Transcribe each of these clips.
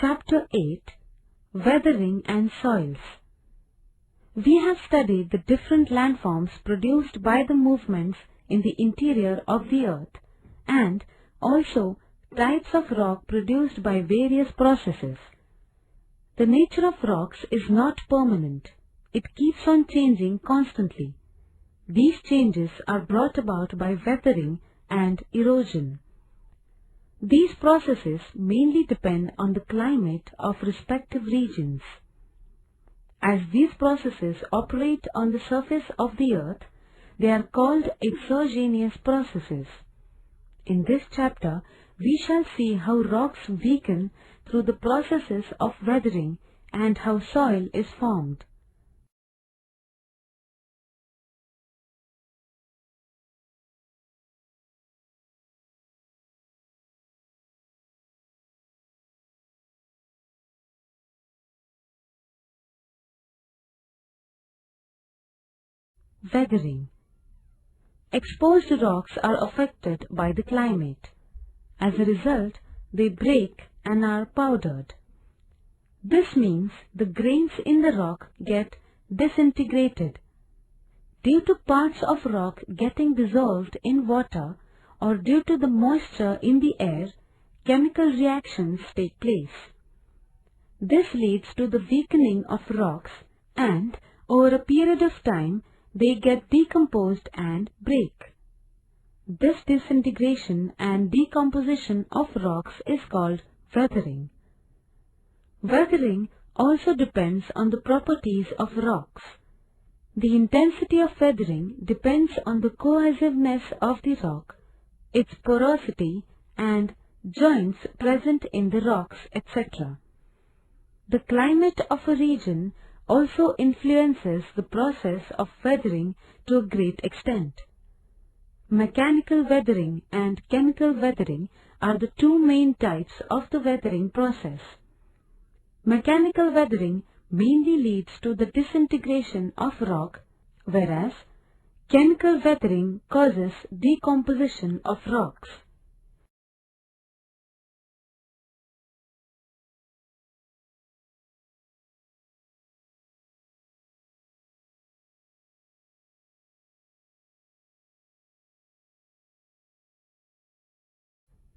Chapter 8 Weathering and Soils. We have studied the different landforms produced by the movements in the interior of the earth and also types of rock produced by various processes. The nature of rocks is not permanent. It keeps on changing constantly. These changes are brought about by weathering and erosion. These processes mainly depend on the climate of respective regions. As these processes operate on the surface of the earth, they are called exogenous processes. In this chapter, we shall see how rocks weaken through the processes of weathering and how soil is formed. Weathering. Exposed rocks are affected by the climate. As a result, they break and are powdered. This means the grains in the rock get disintegrated. Due to parts of rock getting dissolved in water or due to the moisture in the air, chemical reactions take place. This leads to the weakening of rocks and, over a period of time, they get decomposed and break. This disintegration and decomposition of rocks is called weathering. Weathering also depends on the properties of rocks. The intensity of weathering depends on the cohesiveness of the rock, its porosity and joints present in the rocks, etc. The climate of a region also influences the process of weathering to a great extent. Mechanical weathering and chemical weathering are the two main types of the weathering process. Mechanical weathering mainly leads to the disintegration of rock, whereas chemical weathering causes decomposition of rocks.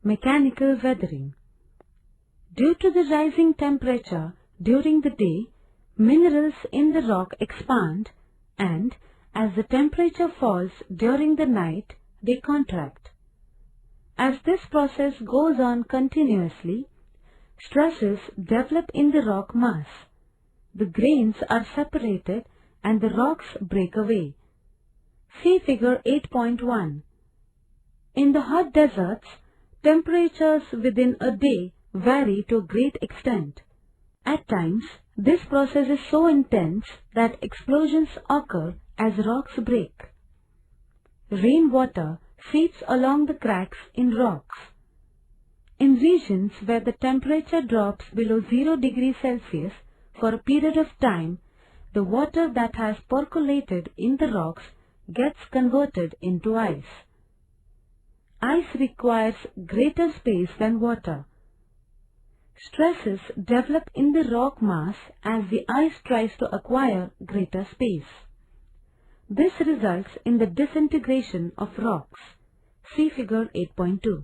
Mechanical weathering. Due to the rising temperature during the day, minerals in the rock expand and, as the temperature falls during the night, they contract. As this process goes on continuously, stresses develop in the rock mass. The grains are separated and the rocks break away. See figure 8.1. In the hot deserts, temperatures within a day vary to a great extent. At times, this process is so intense that explosions occur as rocks break. Rainwater seeps along the cracks in rocks. In regions where the temperature drops below 0 degrees Celsius for a period of time, the water that has percolated in the rocks gets converted into ice. Ice requires greater space than water. Stresses develop in the rock mass as the ice tries to acquire greater space. This results in the disintegration of rocks. See figure 8.2.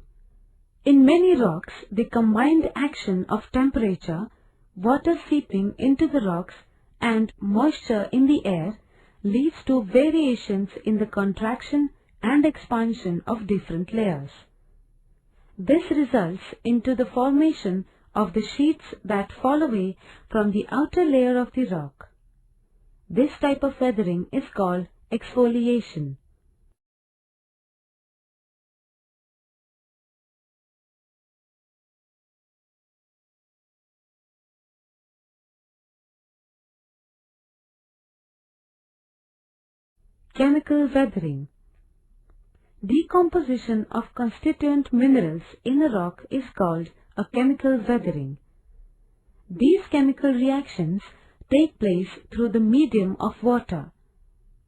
In many rocks, the combined action of temperature, water seeping into the rocks, and moisture in the air leads to variations in the contraction and expansion of different layers. This results into the formation of the sheets that fall away from the outer layer of the rock. This type of weathering is called exfoliation. Chemical weathering. Decomposition of constituent minerals in a rock is called a chemical weathering. These chemical reactions take place through the medium of water.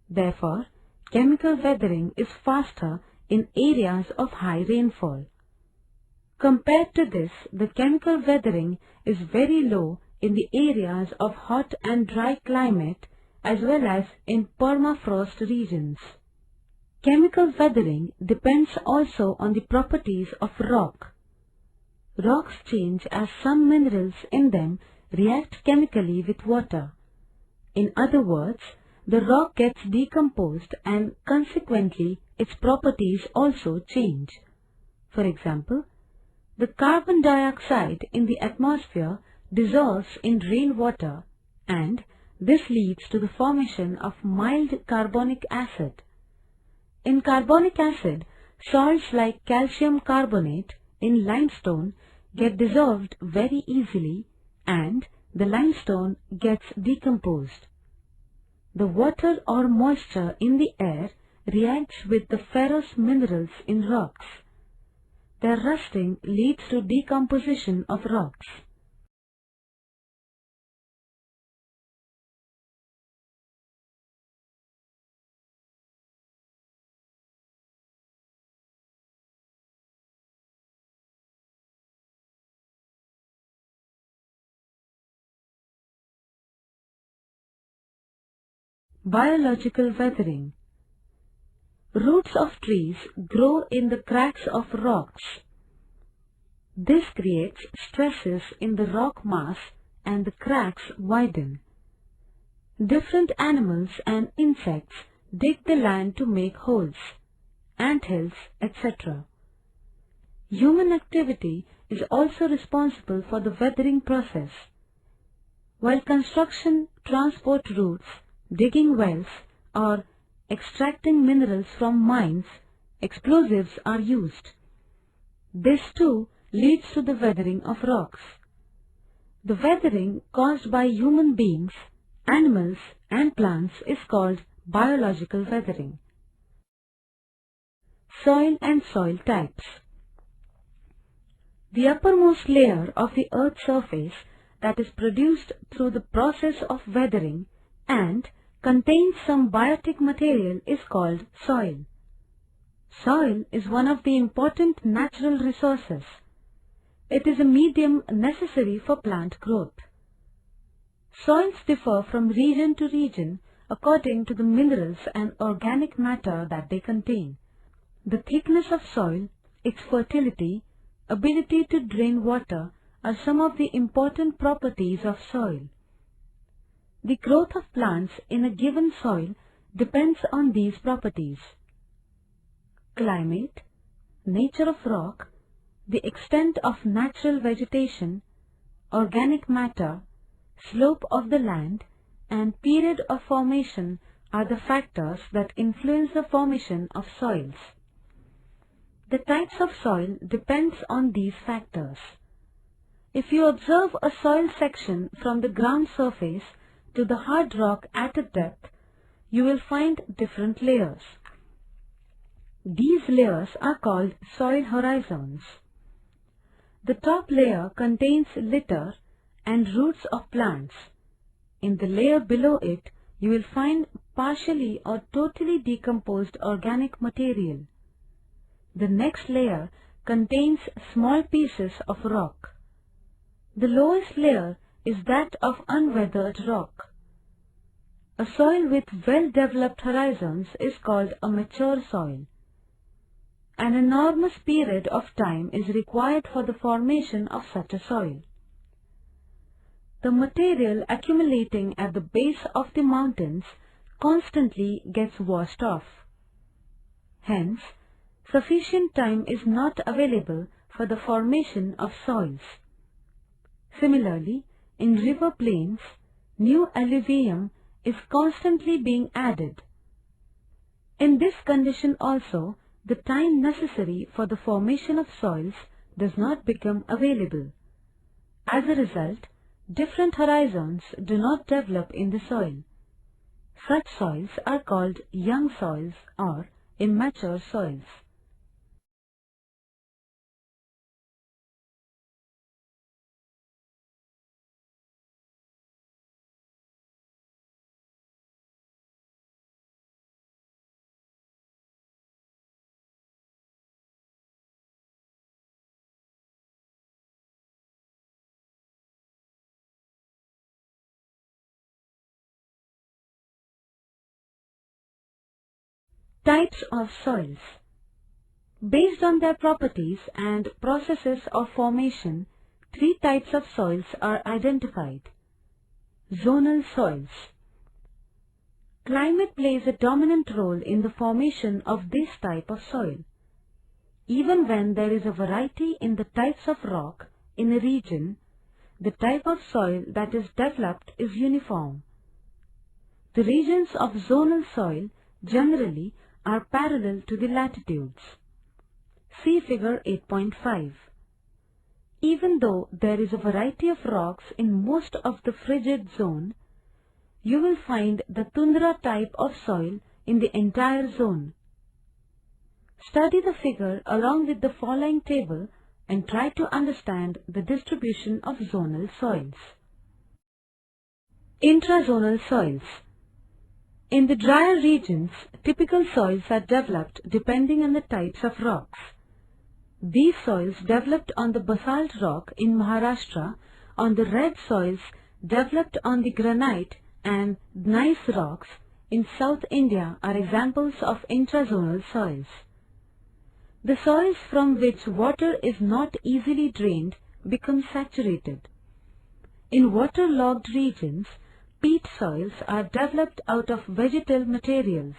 Therefore, chemical weathering is faster in areas of high rainfall. Compared to this, the chemical weathering is very low in the areas of hot and dry climate as well as in permafrost regions. Chemical weathering depends also on the properties of rock. Rocks change as some minerals in them react chemically with water. In other words, the rock gets decomposed and consequently its properties also change. For example, the carbon dioxide in the atmosphere dissolves in rainwater and this leads to the formation of mild carbonic acid. In carbonic acid, salts like calcium carbonate in limestone get dissolved very easily and the limestone gets decomposed. The water or moisture in the air reacts with the ferrous minerals in rocks. Their rusting leads to decomposition of rocks. Biological weathering. Roots of trees grow in the cracks of rocks. This creates stresses in the rock mass and the cracks widen. Different animals and insects dig the land to make holes, anthills, etc. Human activity is also responsible for the weathering process. While construction, transport routes, digging wells, or extracting minerals from mines, explosives are used. This too leads to the weathering of rocks. The weathering caused by human beings, animals, and plants is called biological weathering. Soil and soil types. The uppermost layer of the Earth's surface that is produced through the process of weathering and contains some biotic material is called soil. Soil is one of the important natural resources. It is a medium necessary for plant growth. Soils differ from region to region according to the minerals and organic matter that they contain. The thickness of soil, its fertility, ability to drain water are some of the important properties of soil. The growth of plants in a given soil depends on these properties. Climate, nature of rock, the extent of natural vegetation, organic matter, slope of the land, and period of formation are the factors that influence the formation of soils. The types of soil depends on these factors. If you observe a soil section from the ground surface to the hard rock at a depth, you will find different layers. These layers are called soil horizons. The top layer contains litter and roots of plants. In the layer below it, you will find partially or totally decomposed organic material. The next layer contains small pieces of rock. The lowest layer is that of unweathered rock. A soil with well-developed horizons is called a mature soil. An enormous period of time is required for the formation of such a soil. The material accumulating at the base of the mountains constantly gets washed off. Hence, sufficient time is not available for the formation of soils. Similarly, in river plains, new alluvium is constantly being added. In this condition also, the time necessary for the formation of soils does not become available. As a result, different horizons do not develop in the soil. Such soils are called young soils or immature soils. Types of soils. Based on their properties and processes of formation, three types of soils are identified. Zonal soils. Climate plays a dominant role in the formation of this type of soil. Even when there is a variety in the types of rock in a region, the type of soil that is developed is uniform. The regions of zonal soil generally are parallel to the latitudes. See figure 8.5. Even though there is a variety of rocks in most of the frigid zone, you will find the tundra type of soil in the entire zone. Study the figure along with the following table and try to understand the distribution of zonal soils. Intrazonal soils. In the drier regions, typical soils are developed depending on the types of rocks. These soils developed on the basalt rock in Maharashtra, on the red soils developed on the granite and gneiss rocks in South India are examples of intrazonal soils. The soils from which water is not easily drained become saturated. In waterlogged regions, peat soils are developed out of vegetal materials.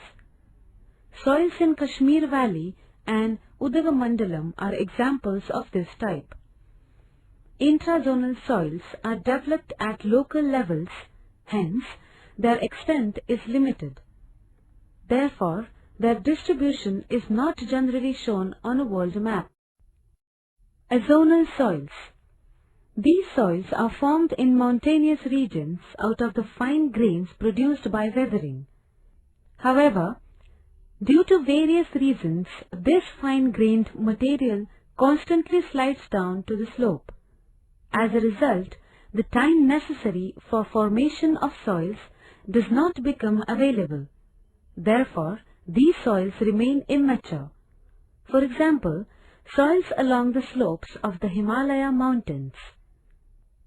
Soils in Kashmir Valley and Udagamandalam are examples of this type. Intrazonal soils are developed at local levels, hence their extent is limited. Therefore, their distribution is not generally shown on a world map. Azonal soils. These soils are formed in mountainous regions out of the fine grains produced by weathering. However, due to various reasons, this fine-grained material constantly slides down to the slope. As a result, the time necessary for formation of soils does not become available. Therefore, these soils remain immature. For example, soils along the slopes of the Himalaya mountains.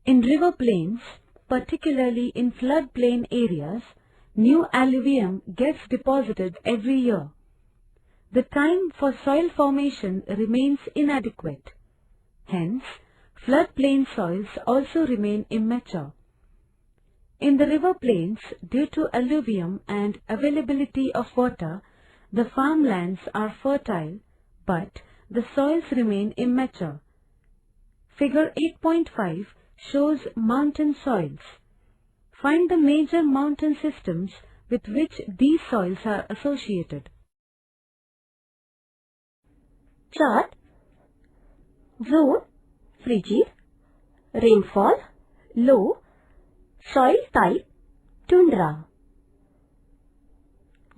In river plains, particularly in floodplain areas, new alluvium gets deposited every year. The time for soil formation remains inadequate. Hence, floodplain soils also remain immature. In the river plains, due to alluvium and availability of water, the farmlands are fertile, but the soils immature. immature. Figure 8.5 shows mountain soils. Find the major mountain systems with which these soils are associated. Chart. Zone, frigid. Rainfall, low. Soil type, tundra.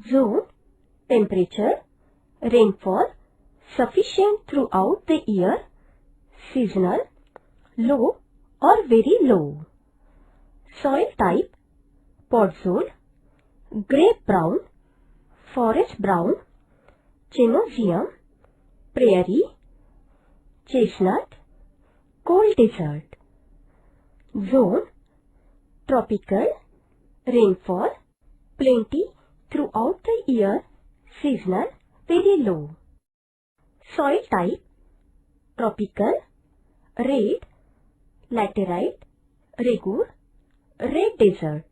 Zone, temperature, rainfall, sufficient throughout the year, seasonal, low or very low. Soil type, podzol, grey-brown, forest-brown, Chenosium, prairie, chestnut, cold desert. Zone, tropical, rainfall, plenty throughout the year, seasonal, very low. Soil type, tropical, red, laterite, regur, red desert.